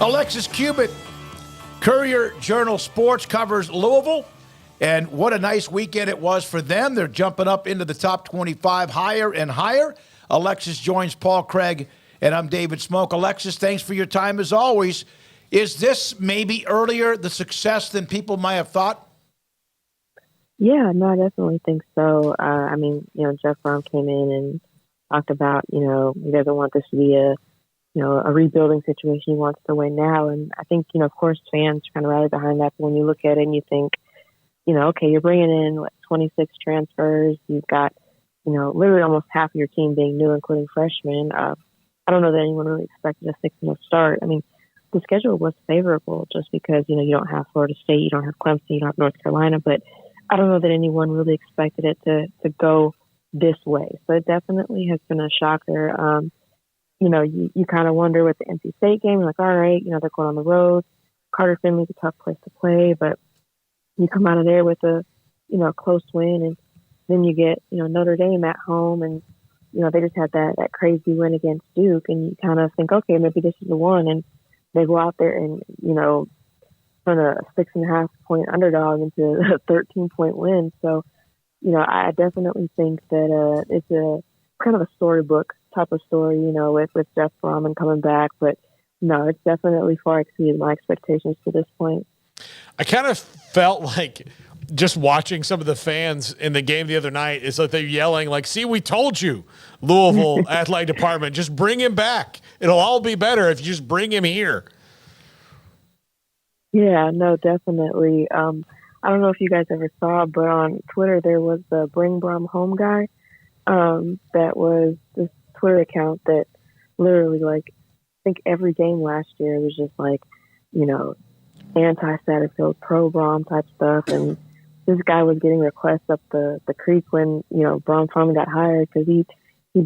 Alexis Cubit, Courier Journal Sports, covers Louisville. And what a nice weekend it was for them. They're jumping up into the top 25 higher and higher. Alexis joins Paul Craig, and I'm David Smoak. Alexis, thanks for your time as always. Is this maybe earlier the success than people might have thought? Yeah, no, I definitely think so. Jeff Brohm came in and talked about, he doesn't want this to be a rebuilding situation. He wants to win now. And I think, of course, fans kind of rally behind that. But when you look at it and you think, okay, you're bringing in 26 transfers. You've got, literally almost half of your team being new, including freshmen. I don't know that anyone really expected a 6-0 start. I mean, the schedule was favorable just because, you don't have Florida State, you don't have Clemson, you don't have North Carolina. But I don't know that anyone really expected it to go this way. So it definitely has been a shocker. You kind of wonder with the NC State game, you're like, all right, they're going on the road. Carter Finley's a tough place to play, but you come out of there with a, close win, and then you get, Notre Dame at home, and, they just had that crazy win against Duke, and you kind of think, okay, maybe this is the one, and they go out there and, turn a 6.5-point underdog into a 13-point win. So, I definitely think that it's a kind of a storybook type of story, with Jeff Brohm coming back, but no, it's definitely far exceeded my expectations to this point. I kind of felt like just watching some of the fans in the game the other night is like they're yelling like, see, we told you, Louisville athletic department, just bring him back. It'll all be better if you just bring him here. Yeah, no, definitely. I don't know if you guys ever saw, but on Twitter, there was the Bring Brohm Home guy. That was this Twitter account that literally, I think every game last year was just anti-Satterfield, pro-Brohm type stuff. And this guy was getting requests up the creek when, Brohm finally got hired because he'd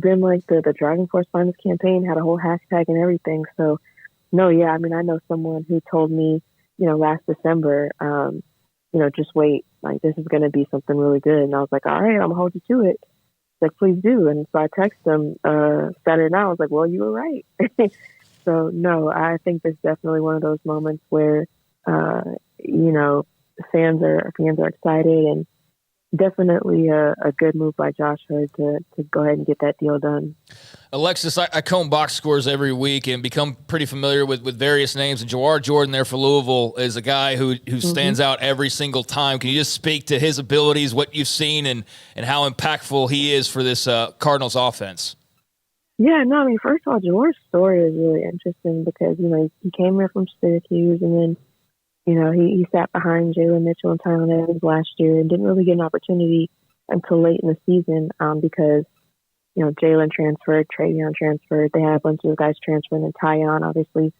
been the driving force behind this campaign, had a whole hashtag and everything. So, no, yeah, I know someone who told me, last December, just wait, this is going to be something really good. And I was like, all right, I'm going to hold you to it. Like, please do. And so I texted him Saturday night. I was like, well, you were right. So, no, I think there's definitely one of those moments where, fans are excited, and definitely a good move by Josh Hood to go ahead and get that deal done. Alexis, I comb box scores every week and become pretty familiar with various names. And Jawar Jordan there for Louisville is a guy who stands out every single time. Can you just speak to his abilities, what you've seen, and how impactful he is for this Cardinals offense? Yeah, no, first of all, Jawar's story is really interesting because, he came here from Syracuse, and then, he sat behind Jalen Mitchell and Tyron Evans last year and didn't really get an opportunity until late in the season because, Jalen transferred, Travion transferred. They had a bunch of guys transferring, and Tyon obviously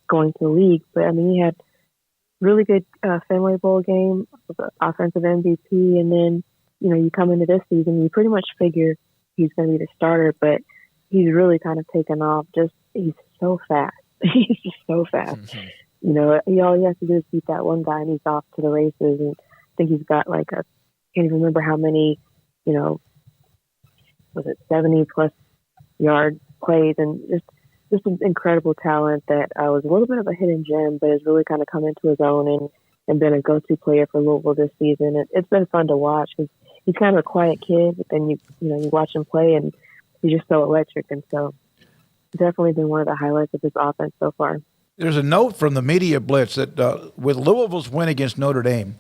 going to the league. But, he had really good Fenway Bowl game, offensive MVP, and then, you come into this season, you pretty much figure he's going to be the starter, but he's really kind of taken off. He's so fast. He's just so fast. Mm-hmm. All he has to do is beat that one guy, and he's off to the races. And I think he's got I can't even remember how many, was it 70+ yard plays, and just an incredible talent that was a little bit of a hidden gem, but has really kind of come into his own and been a go-to player for Louisville this season. It's been fun to watch because he's kind of a quiet kid, but then you watch him play, and he's just so electric. And so definitely been one of the highlights of his offense so far. There's a note from the Media Blitz that with Louisville's win against Notre Dame,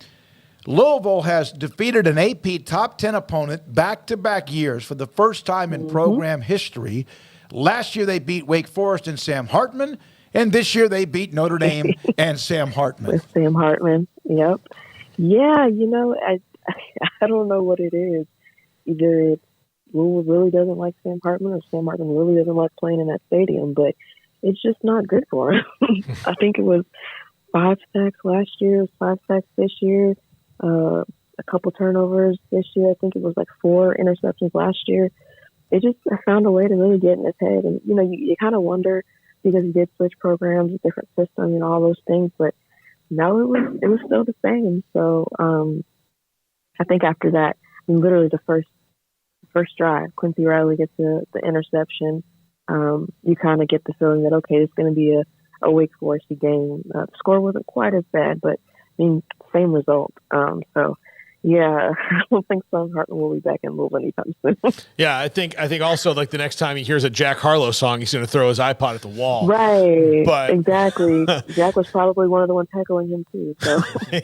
Louisville has defeated an AP top 10 opponent back-to-back years for the first time in program history. Last year they beat Wake Forest and Sam Hartman, and this year they beat Notre Dame and Sam Hartman. With Sam Hartman, yep. Yeah, I don't know what it is. Either it's Louisville really doesn't like Sam Hartman, or Sam Hartman really doesn't like playing in that stadium, but it's just not good for him. I think it was 5 sacks last year, 5 sacks this year, a couple turnovers this year. I think it was 4 interceptions last year. They just found a way to really get in his head. And, you kind of wonder because he did switch programs, different systems, and all those things. But no, it was still the same. So I think after that, literally the first drive, Quincy Riley gets the interception. You kind of get the feeling that, okay, it's going to be a a Wake Forest game. The score wasn't quite as bad, but I mean, same result. So yeah, I don't think Sam Hartman will be back in Louisville anytime soon. Yeah, I think also like the next time he hears a Jack Harlow song, he's going to throw his iPod at the wall. Right. But exactly. Jack was probably one of the ones heckling him too. So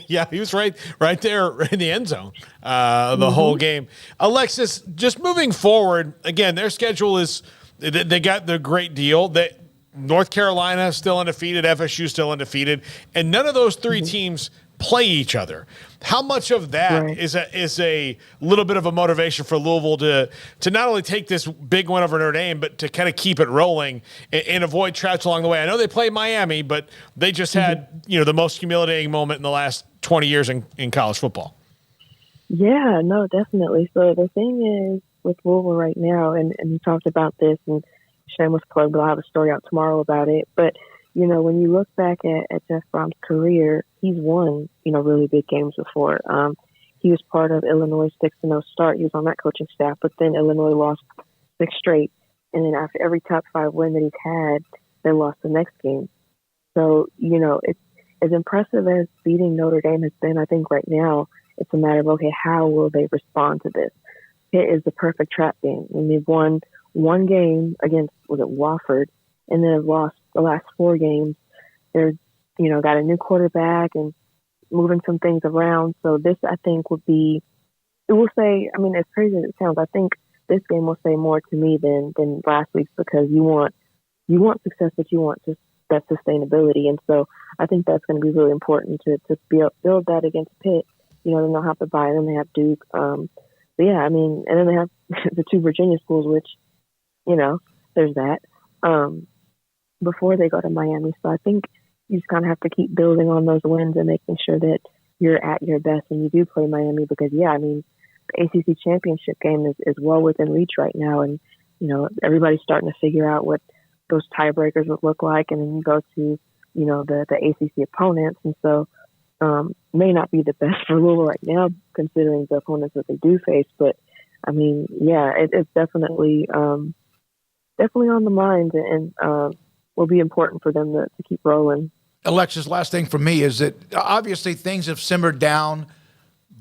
yeah, he was right there in the end zone the whole game. Alexis, just moving forward, again, their schedule is they got the great deal that North Carolina still undefeated, FSU still undefeated, and none of those three teams play each other. How much of that is a little bit of a motivation for Louisville to not only take this big win over Notre Dame, but to kind of keep it rolling and avoid traps along the way? I know they play Miami, but they just had the most humiliating moment in the last 20 years in college football. Yeah, no, definitely. So the thing is with Louisville right now, and we talked about this, and shameless plug, but I'll have a story out tomorrow about it. But when you look back at Jeff Brohm's career, he's won, really big games before. He was part of Illinois' 6-0 start. He was on that coaching staff, but then Illinois lost 6 straight. And then after every top 5 win that he's had, they lost the next game. So, it's as impressive as beating Notre Dame has been. I think right now it's a matter of, okay, how will they respond to this? It is the perfect trap game. And they've won one game against, Wofford, and then have lost the last 4 games. They're, got a new quarterback and moving some things around. So this, I think, it will say, I mean, as crazy as it sounds, I think this game will say more to me than last week's, because you want success, but you want just that sustainability. And so I think that's going to be really important to build that against Pitt. Then they'll have to buy, and then they have Duke. But yeah, I mean, and then they have the 2 Virginia schools, which, there's that. Before they go to Miami. So I think you just kind of have to keep building on those wins and making sure that you're at your best when you do play Miami, because, yeah, I mean, the ACC championship game is well within reach right now. And, everybody's starting to figure out what those tiebreakers would look like. And then you go to, the ACC opponents. And so may not be the best for Louisville right now, considering the opponents that they do face. But, I mean, yeah, it's definitely on the mind, and will be important for them to keep rolling. Alexis, last thing for me is that obviously things have simmered down,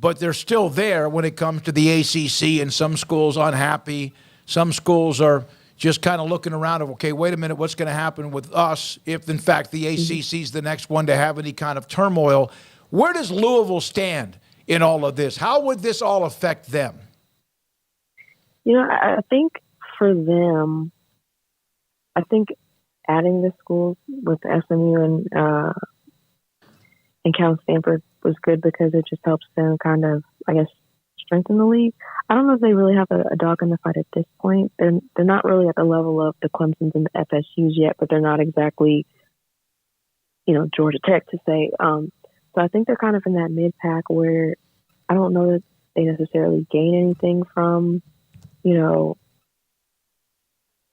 but they're still there when it comes to the ACC, and some schools unhappy. Some schools are just kind of looking around of, okay, wait a minute, what's going to happen with us if, in fact, the ACC is the next one to have any kind of turmoil? Where does Louisville stand in all of this? How would this all affect them? I think for them, adding the schools with SMU and Cal Stanford was good, because it just helps them kind of, I guess, strengthen the league. I don't know if they really have a dog in the fight at this point. They're not really at the level of the Clemsons and the FSUs yet, but they're not exactly, Georgia Tech to say. So I think they're kind of in that mid-pack where I don't know that they necessarily gain anything from, I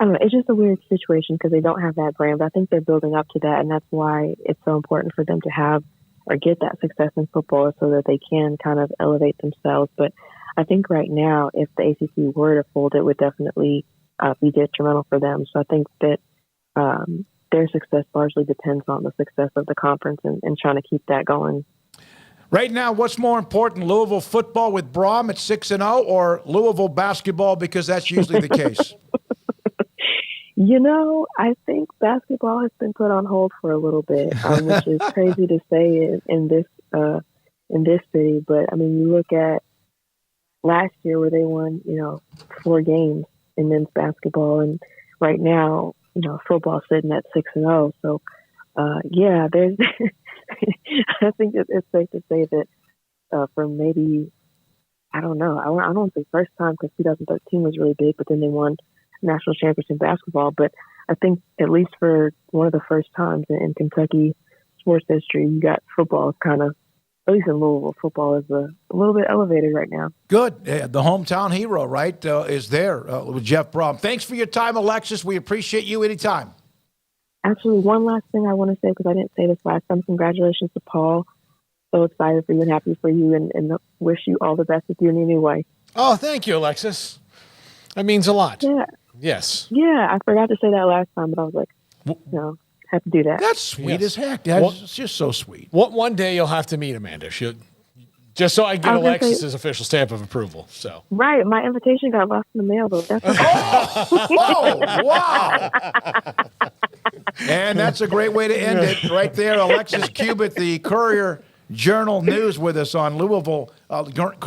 don't know. It's just a weird situation because they don't have that brand. But I think they're building up to that, and that's why it's so important for them to have or get that success in football, so that they can kind of elevate themselves. But I think right now, if the ACC were to fold, it would definitely be detrimental for them. So I think that their success largely depends on the success of the conference and trying to keep that going. Right now, what's more important, Louisville football with Brohm at 6-0 or Louisville basketball, because that's usually the case? I think basketball has been put on hold for a little bit, which is crazy to say in this city. But I mean, you look at last year where they won, 4 games in men's basketball, and right now, football sitting at 6-0. So, yeah, there's. I think it's safe to say that for maybe, I don't know, I don't say first time, because 2013 was really big, but then they won national championship basketball. But I think at least for one of the first times in Kentucky sports history, you got football kind of, at least in Louisville, football is a little bit elevated right now. Good. The hometown hero, right, is there with Jeff Brohm. Thanks for your time, Alexis. We appreciate you anytime. Actually, one last thing I want to say, because I didn't say this last time. Congratulations to Paul. So excited for you and happy for you, and wish you all the best with your new wife. Oh, thank you, Alexis. That means a lot. Yeah. Yes. Yeah, I forgot to say that last time, but I was like, have to do that. That's sweet Yes. as heck. That's Well- just so sweet. One day you'll have to meet Amanda. Just so I can get I was gonna Alexis's official stamp of approval. So Right. My invitation got lost in the mail, though. That's okay. Oh, wow. And that's a great way to end it right there. Alexis Cubit, the Courier Journal News with us on Louisville, Colonel